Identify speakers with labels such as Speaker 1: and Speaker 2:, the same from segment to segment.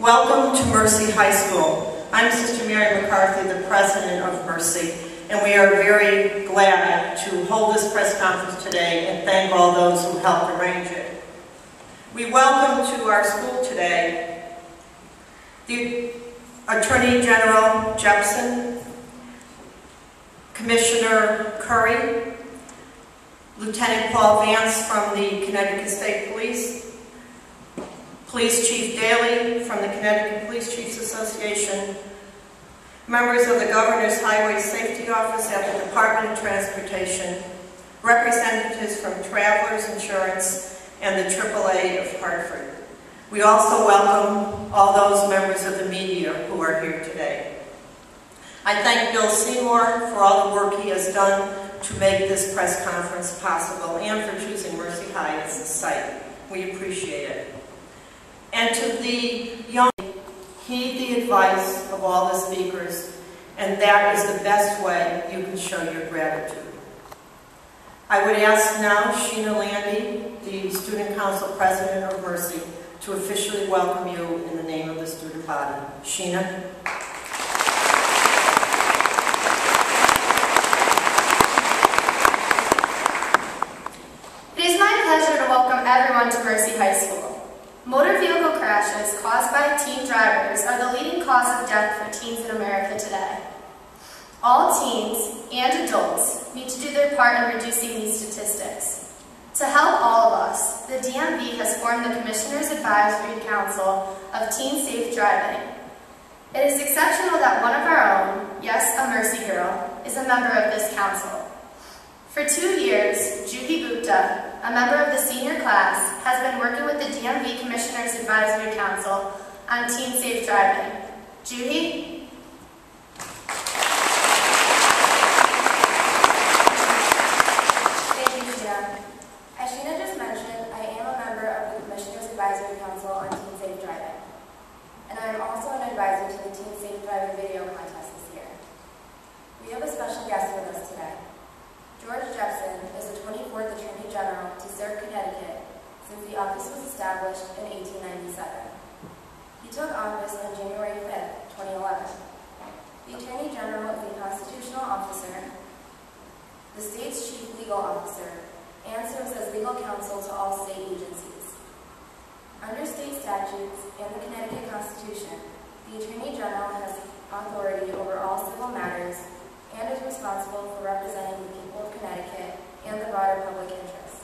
Speaker 1: Welcome to Mercy High School. I'm Sister Mary McCarthy, the president of Mercy, and we are very glad to hold this press conference today and thank all those who helped arrange it. We welcome to our school today the Attorney General Jepsen, Commissioner Curry, Lieutenant Paul Vance from the Connecticut State Police, Police Chief Daly from the Connecticut Police Chiefs Association, members of the Governor's Highway Safety Office at the Department of Transportation, representatives from Travelers Insurance, and the AAA of Hartford. We also welcome all those members of the media who are here today. I thank Bill Seymour for all the work he has done to make this press conference possible and for choosing Mercy High as the site. We appreciate it. And to the young, heed the advice of all the speakers, and that is the best way you can show your gratitude. I would ask now Sheena Landy, the Student Council President of Mercy, to officially welcome you in the name of the student body. Sheena.
Speaker 2: It is my pleasure to welcome everyone to Mercy High School. Motor vehicle crashes caused by teen drivers are the leading cause of death for teens in America today. All teens and adults need to do their part in reducing these statistics. To help all of us, the DMV has formed the Commissioner's Advisory Council of Teen Safe Driving. It is exceptional that one of our own, yes, a Mercy girl, is a member of this council. For 2 years, Juhi Gupta, a member of the senior class, has been working with the DMV Commissioner's Advisory Council on teen safe driving. Juhi?
Speaker 3: Thank you, Sheena. As Sheena just mentioned, I am a member of the Commissioner's Advisory Council on teen safe driving. And I am also an advisor to the Teen Safe Driving Video Contest this year. We have a special guest with us today. George Jepsen is the 24th Attorney General to serve Connecticut since the office was established in 1897. He took office on January 5, 2011. The Attorney General is a constitutional officer, the state's chief legal officer, and serves as legal counsel to all state agencies. Under state statutes and the Connecticut Constitution, the Attorney General has authority over all civil matters and is responsible for representing the people of Connecticut and the broader public interest.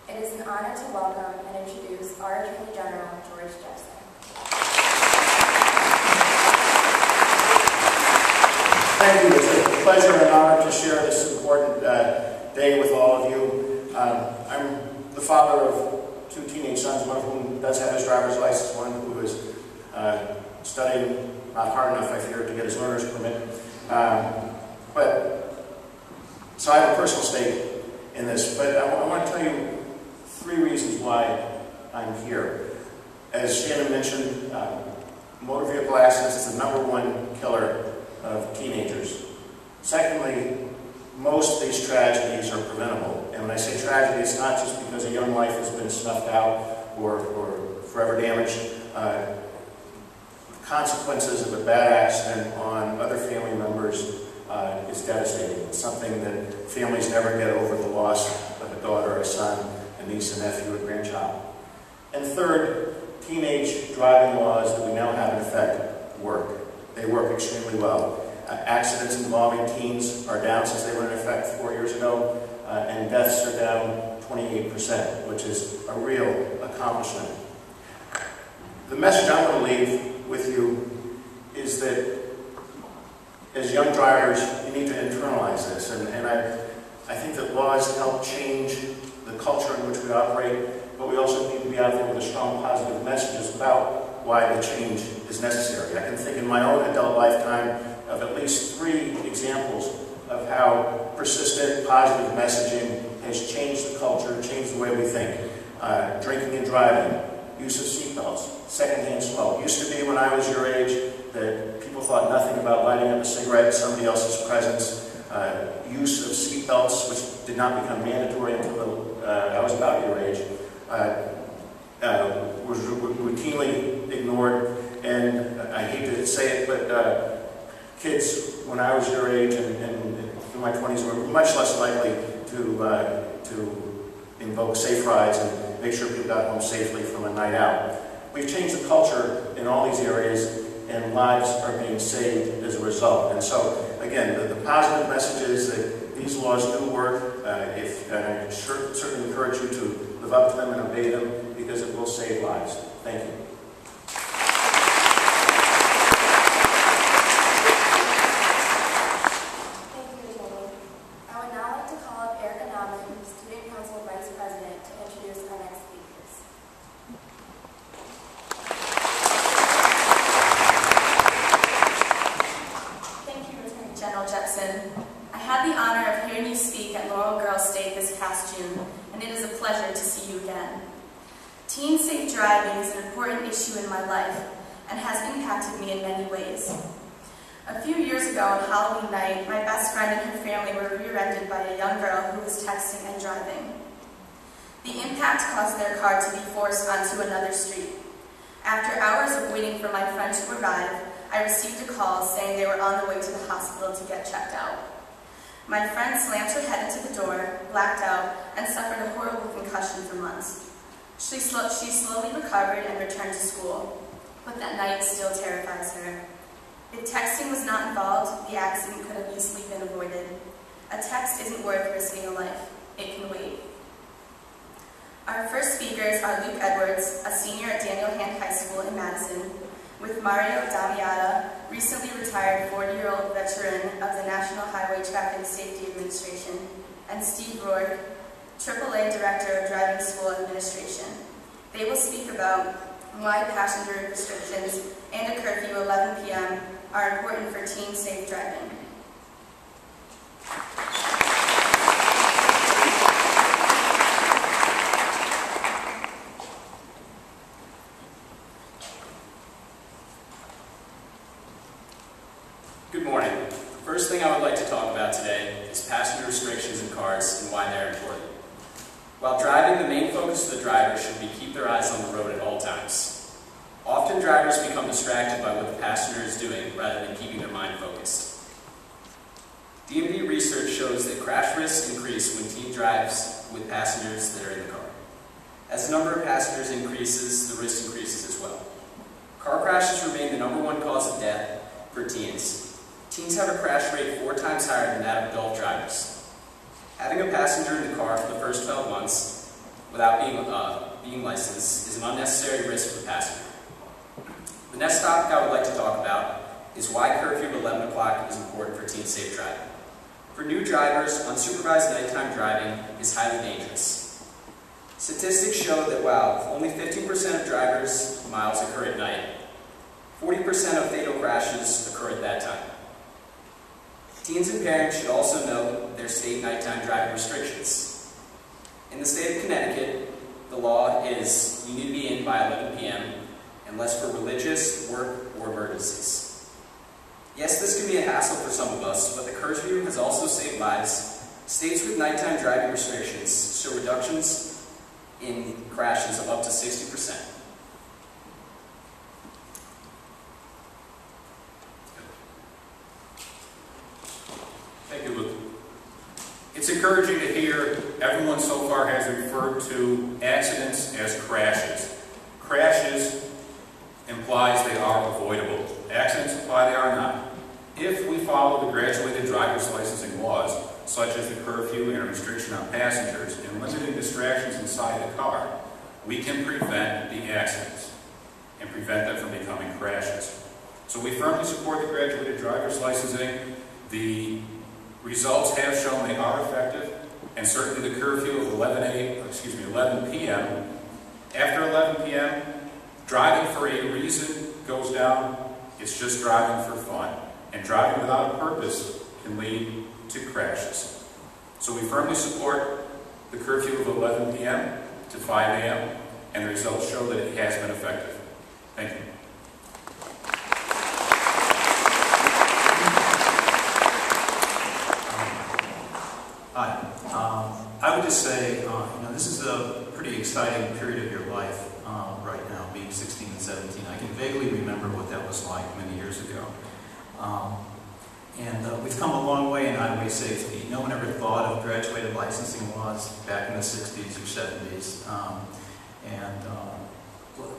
Speaker 3: It is an honor to welcome and introduce our Attorney General, George Jepsen.
Speaker 4: Thank you. It's a pleasure and honor to share this important day with all of you. I'm the father of 2 teenage sons, one of whom does have his driver's license, one who is studying not hard enough, I fear, to get his learner's permit. So I have a personal stake in this, but I want to tell you 3 reasons why I'm here. As Shannon mentioned, motor vehicle accidents is the #1 killer of teenagers. Secondly, most of these tragedies are preventable. And when I say tragedy, it's not just because a young life has been snuffed out or forever damaged. Consequences of a bad accident on other family members is devastating. It's something that families never get over, the loss of a daughter, a son, a niece, a nephew, a grandchild. And third, teenage driving laws that we now have in effect work. They work extremely well. Accidents involving teens are down since they were in effect 4 years ago, and deaths are down 28%, which is a real accomplishment. The message I want to leave with you is that as young drivers, you need to internalize this. And I think that laws help change the culture in which we operate, but we also need to be out there with a strong positive messages about why the change is necessary. I can think in my own adult lifetime of at least 3 examples of how persistent positive messaging has changed the culture, changed the way we think. Drinking and driving, use of seatbelts, secondhand smoke. It used to be when I was your age that people thought nothing about lighting up a cigarette in somebody else's presence. Use of seatbelts, which did not become mandatory until I was about your age, was routinely ignored. kids, when I was your age and in my 20s, were much less likely to invoke safe rides and make sure people got home safely from a night out. We've changed the culture in all these areas, and lives are being saved as a result. And so, again, the positive message is that these laws do work. And I certainly encourage you to live up to them and obey them, because it will save lives. Thank you.
Speaker 5: I had the honor of hearing you speak at Laurel Girls State this past June, and it is a pleasure to see you again. Teen safe driving is an important issue in my life and has impacted me in many ways. A few years ago on Halloween night, my best friend and her family were rear-ended by a young girl who was texting and driving. The impact caused their car to be forced onto another street. After hours of waiting for my friend to arrive, I received a call saying they were on the way to the hospital to get checked out. My friend slammed her head into the door, blacked out, and suffered a horrible concussion for months. She slowly recovered and returned to school, but that night still terrifies her. If texting was not involved, the accident could have easily been avoided. A text isn't worth risking a life. It can wait. Our first speakers are Luke Edwards, a senior at Daniel Hand High School in Madison, with Mario Damiata, recently retired 40-year-old veteran of the National Highway Traffic Safety Administration, and Steve Rourke, AAA Director of Driving School Administration. They will speak about why passenger restrictions and a curfew 11 p.m. are important for teen safe driving.
Speaker 6: Good morning. The first thing I would like to talk about today is passenger restrictions in cars and why they're important. While driving, the main focus of the driver should be keep their eyes on the road at all times. Often drivers become distracted by what the passenger is doing rather than keeping their mind focused. DMV research shows that crash risks increase when teen drives with passengers that are in the car. As the number of passengers increases, the risk increases as well. Car crashes remain the #1 cause of death for teens. Teens have a crash rate 4 times higher than that of adult drivers. Having a passenger in the car for the first 12 months without being licensed is an unnecessary risk for the passenger. The next topic I would like to talk about is why curfew at 11 o'clock is important for teen safe driving. For new drivers, unsupervised nighttime driving is highly dangerous. Statistics show that while only 15% of drivers' miles occur at night, 40% of fatal crashes occur at that time. Teens and parents should also note their state nighttime driving restrictions. In the state of Connecticut, the law is you need to be in by 11 p.m. unless for religious, work, or emergencies. Yes, this can be a hassle for some of us, but the curfew has also saved lives. States with nighttime driving restrictions show reductions in crashes of up to 60%.
Speaker 7: Thank you, Luke. It's encouraging to hear everyone so far has referred to accidents as crashes. Crashes implies they are avoidable. Accidents imply they are not. If we follow the graduated driver's licensing laws, such as the curfew and a restriction on passengers and limiting distractions inside the car, we can prevent the accidents and prevent them from becoming crashes. So we firmly support the graduated driver's licensing. The results have shown they are effective, and certainly the curfew of 11 p.m. After 11 p.m., driving for a reason goes down. It's just driving for fun. And driving without a purpose can lead to crashes. So we firmly support the curfew of 11 p.m. to 5 a.m., and the results show that it has been effective. Thank you.
Speaker 8: Hi. I would just say, this is a pretty exciting period of your life right now, being 16 and 17. I can vaguely remember what that was like many years ago. And we've come a long way in highway safety. No one ever thought of graduated licensing laws back in the 60s or 70s.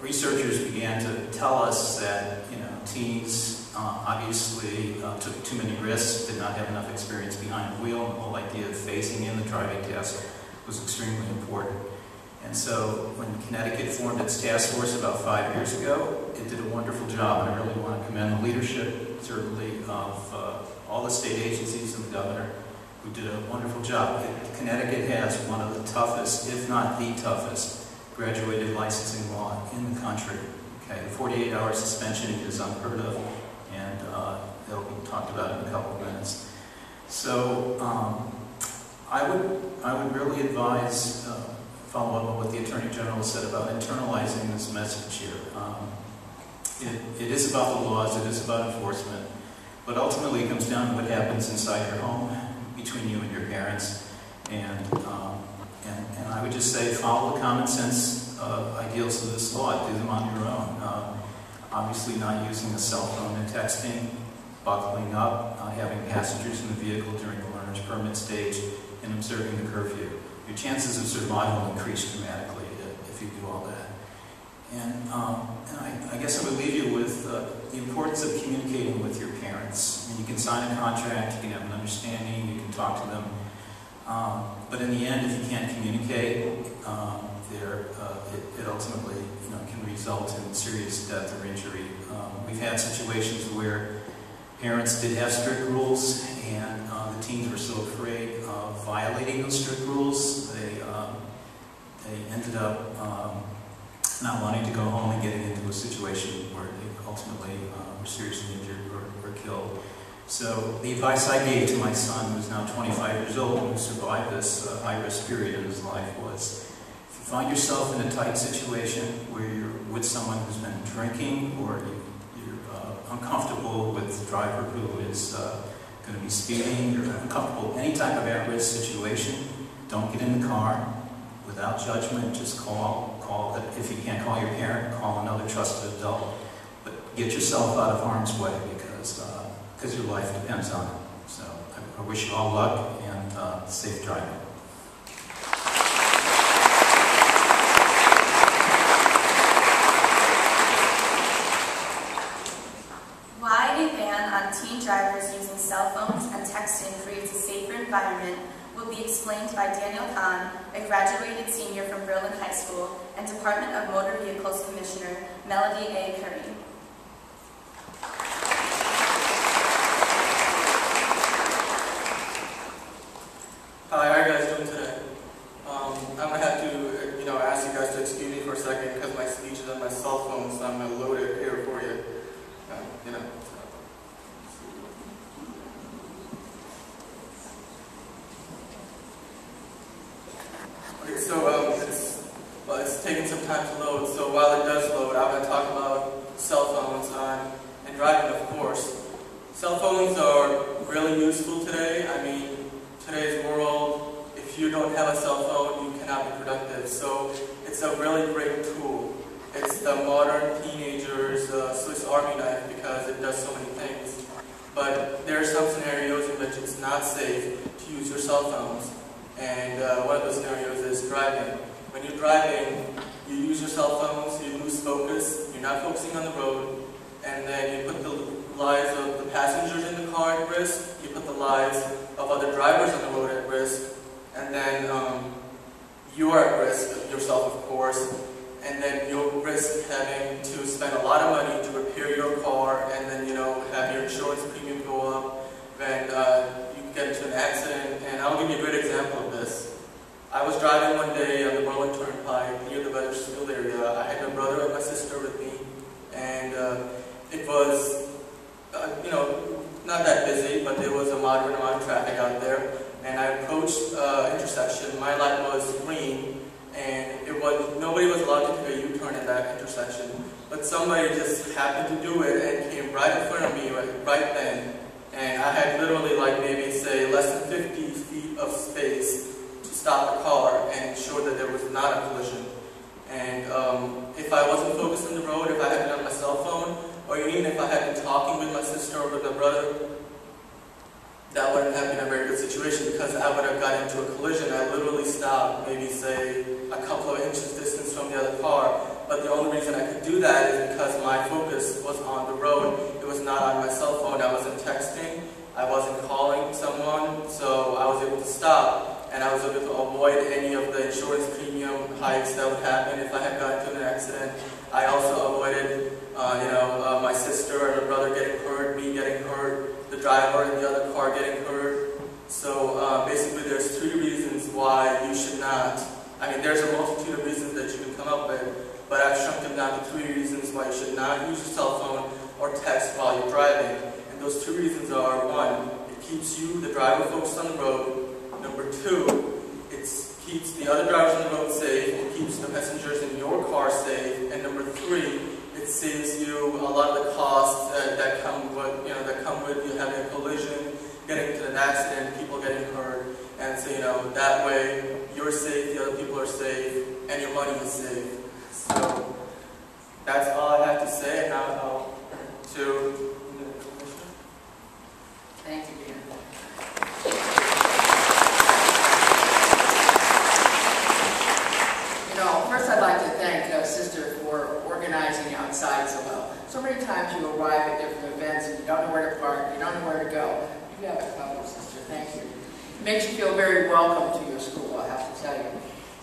Speaker 8: Researchers began to tell us that, teens obviously took too many risks, did not have enough experience behind the wheel, and the whole idea of phasing in the driving test was extremely important. And so when Connecticut formed its task force about 5 years ago, it did a wonderful job, and I really want to commend the leadership, certainly, of all the state agencies and the governor, who did a wonderful job. Connecticut has one of the toughest, if not the toughest, graduated licensing law in the country. Okay, the 48-hour suspension is unheard of, and it'll be talked about in a couple of minutes. So I would really advise, follow up on what the Attorney General said about internalizing this message here. It is about the laws, it is about enforcement, but ultimately it comes down to what happens inside your home, between you and your parents, and I would just say follow the common sense ideals of this law, do them on your own. Obviously not using a cell phone and texting, buckling up, having passengers in the vehicle during the learner's permit stage, and observing the curfew. Your chances of survival increase dramatically if you do all that. And I guess I would leave you with the importance of communicating with your parents. I mean, you can sign a contract, you can have an understanding, you can talk to them, but in the end, if you can't communicate, it ultimately can result in serious death or injury. We've had situations where parents did have strict rules, and the teens were so afraid of violating those strict rules, they ended up not wanting to go home and getting into a situation where they ultimately were seriously injured or killed. So the advice I gave to my son, who's now 25 years old and who survived this high-risk period in his life, was if you find yourself in a tight situation where you're with someone who's been drinking, or you're uncomfortable with the driver who is going to be speeding, you're uncomfortable with any type of at-risk situation, don't get in the car without judgment. Just call. If you can't call your parent, call another trusted adult. But get yourself out of harm's way, because your life depends on it. So I wish you all luck and safe driving.
Speaker 5: Why a ban on teen drivers using cell phones and texting creates a safer environment will be explained by Daniel Kahn, a graduated senior from Berlin High School, and Department of Motor Vehicles Commissioner Melody A. Curry.
Speaker 9: Hi, how are you guys doing today? I'm going to have to, ask you guys to excuse me for a second because my speech is on my cell phone, so I'm going to load it here for you. Okay, so it's taking some time to load. So while it does load, I'm going to talk about cell phones and driving, of course. Cell phones are really useful today. I mean, today's world, if you don't have a cell phone, you cannot be productive. So it's a really great tool. It's the modern teenager's Swiss Army knife because it does so many things. But there are some scenarios in which it's not safe to use your cell phones. And one of those scenarios is driving. When you're driving, you use your cell phones, you lose focus, you're not focusing on the road, and then you put the lives of the passengers in the car at risk, you put the lives of other drivers on the road at risk, and then you are at risk, yourself of course, and then you'll risk having to spend a lot of money to repair your car, and then have your insurance premium go up, then you get into an accident. And I'll give you a great example of this. I was driving one day on the Berlin Turnpike near the Wethersfield area. I had my brother and my sister with me, and it was not that busy, but there was a moderate amount of traffic out there. And I approached intersection. My light was green, and nobody was allowed to take a U-turn at that intersection. But somebody just happened to do it and came right in front of me right then. And I had literally maybe say less than 50 feet of space to stop the car and ensure that there was not a collision. And if I wasn't focused on the road, if I had been on my cell phone, or even if I had been talking with my sister or with my brother, that wouldn't have been a very good situation because I would have gotten into a collision. I literally stopped, maybe say a couple of inches distance from the other car. But the only reason I could do that is because my focus was on the road. It was not on my cell phone. I wasn't texting. I wasn't calling someone. So I was able to stop, and I was able to avoid any of the insurance premium hikes that would happen if I had gotten into an accident. I also avoided, my sister and her brother getting hurt, me getting hurt, the driver in the other car getting hurt. So basically there's 3 reasons why you should not, there's a multitude of reasons that you can come up with, but I've shrunk them down to 3 reasons why you should not use your cell phone or text while you're driving. And those 2 reasons are, 1, it keeps you, the driver, focused on the road. Number 2, it keeps the other drivers on the road safe, it keeps the passengers in your car safe, and number 3, it saves you a lot of the costs that come with you having a collision, getting into an accident, people getting hurt, and so that way you're safe, the other people are safe, and your money is safe. So that's all I have to say. Now I'll to the Commissioner.
Speaker 10: Thank you, Dan. First I'd like to thank Sister for organizing outside so well. So many times you arrive at different events and you don't know where to park, you don't know where to go. You have it covered, Sister. Thank you. It makes you feel very welcome to your school, I have to tell you.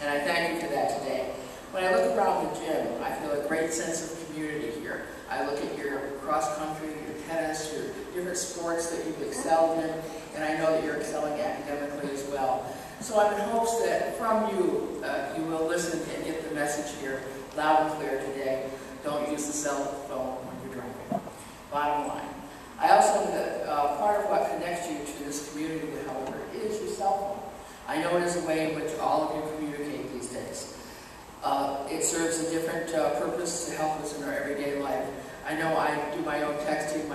Speaker 10: And I thank you for that today. When I look around the gym, I feel a great sense of community here. I look at your cross country, your tennis, your different sports that you've excelled in, and I know that you're excelling academically as well. So I'm in hopes that from you, you will listen and get the message here loud and clear today. Don't use the cell phone when you're driving. Bottom line. I also know that part of what connects you to this community, however, is your cell phone. I know it is a way in which all of you communicate these days. It serves a different purpose to help us in our everyday life. I know I do my own texting,